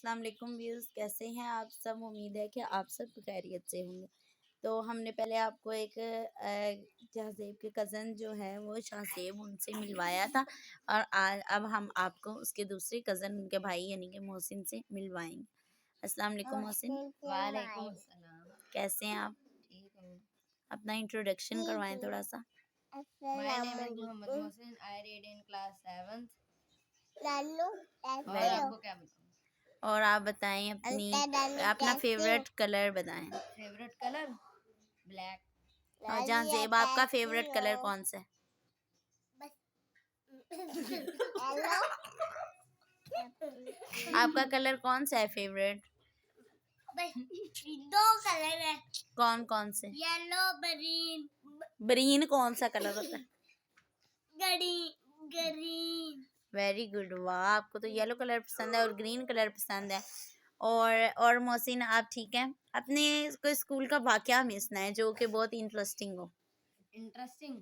अस्सलाम वालेकुम व्यूज़, कैसे हैं आप सब। उम्मीद है कि आप सब खैरियत से होंगे। तो हमने पहले आपको एक जहज़ेब के कज़न जो है वो शाहज़ेब उनसे मिलवाया था, और अब हम आपको उसके दूसरे कज़न उनके भाई यानी कि मोहसिन से मिलवाएंगे। अस्सलाम वालेकुम मोहसिन। वालेकुम अस्सलाम। कैसे हैं आप? ठीक हूँ। अपना इंट्रोडक्शन करवाएं थोड़ा सा। My name is Mohammad Mohsin. I read in class 7th। और वेरी आपको क्या बताऊँ? और आप बताएं अपना फेवरेट कलर बताएं। Favourite colour black. और जहज़ेब आपका फेवरेट कलर कौन सा है? आपका कलर कौन सा है फेवरेट? दो कलर है, कौन कौन से? Yellow green. ग्रीन कौन सा कलर होता है? ग्रीन। वेरी गुड, वाह, आपको तो येलो कलर पसंद है और ग्रीन कलर पसंद है। और मोहसिन आप ठीक हैं? अपने कोई स्कूल का वाकया हमें सुनाए जो कि बहुत इंटरेस्टिंग हो। इंटरेस्टिंग।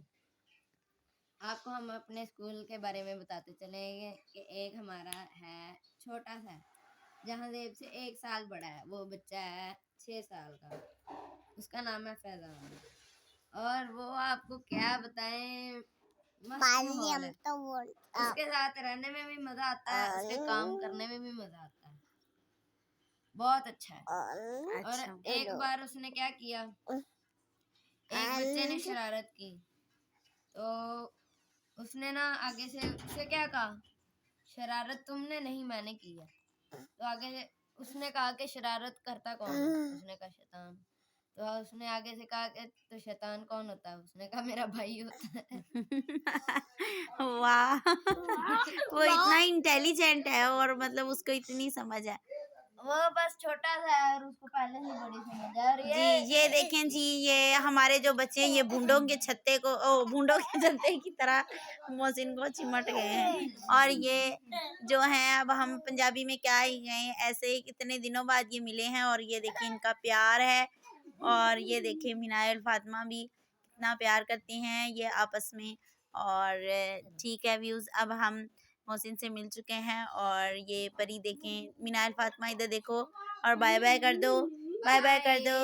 आपको हम अपने स्कूल के बारे में बताते चलेंगे कि एक हमारा है छोटा सा, जहांजेब से 1 साल बड़ा है। वो बच्चा है 6 साल का। उसका नाम है फैजान। और वो आपको क्या बताएं, मस्त माहौल है। उसके साथ रहने में भी मजा आता है, उसके काम करने में भी मजा आता है। बहुत अच्छा है। अच्छा। और एक बार उसने क्या किया, एक बच्चे ने शरारत की, तो उसने ना आगे से उसे क्या कहा, शरारत तुमने नहीं मैंने की है। तो आगे से उसने कहा कि शरारत करता कौन है? उसने कहा शैतान। तो उसने आगे से कहा कि तो शैतान कौन होता है? उसने कहा मेरा भाई होता है। वाह, वो इतना इंटेलिजेंट है और मतलब उसको इतनी समझ है। वो बस छोटा सा है और उसको पहले से बड़ी समझ है। और जी ये देखें जी, ये हमारे जो बच्चे हैं ये बूंदों के छत्ते को बूंदों के छत्ते की तरह मोहसिन को चिमट गए हैं। और ये जो हैं, अब हम पंजाबी में क्या ही गए, ऐसे ही कितने दिनों बाद ये मिले हैं और ये देखिए इनका प्यार है। और ये देखिए मिनायल फातिमा भी कितना प्यार करती हैं ये आपस में। और ठीक है व्यूज़, अब हम मोहसिन से मिल चुके हैं और ये परी देखें, मिनायल फातिमा इधर देखो और बाय बाय कर दो, बाय बाय कर दो।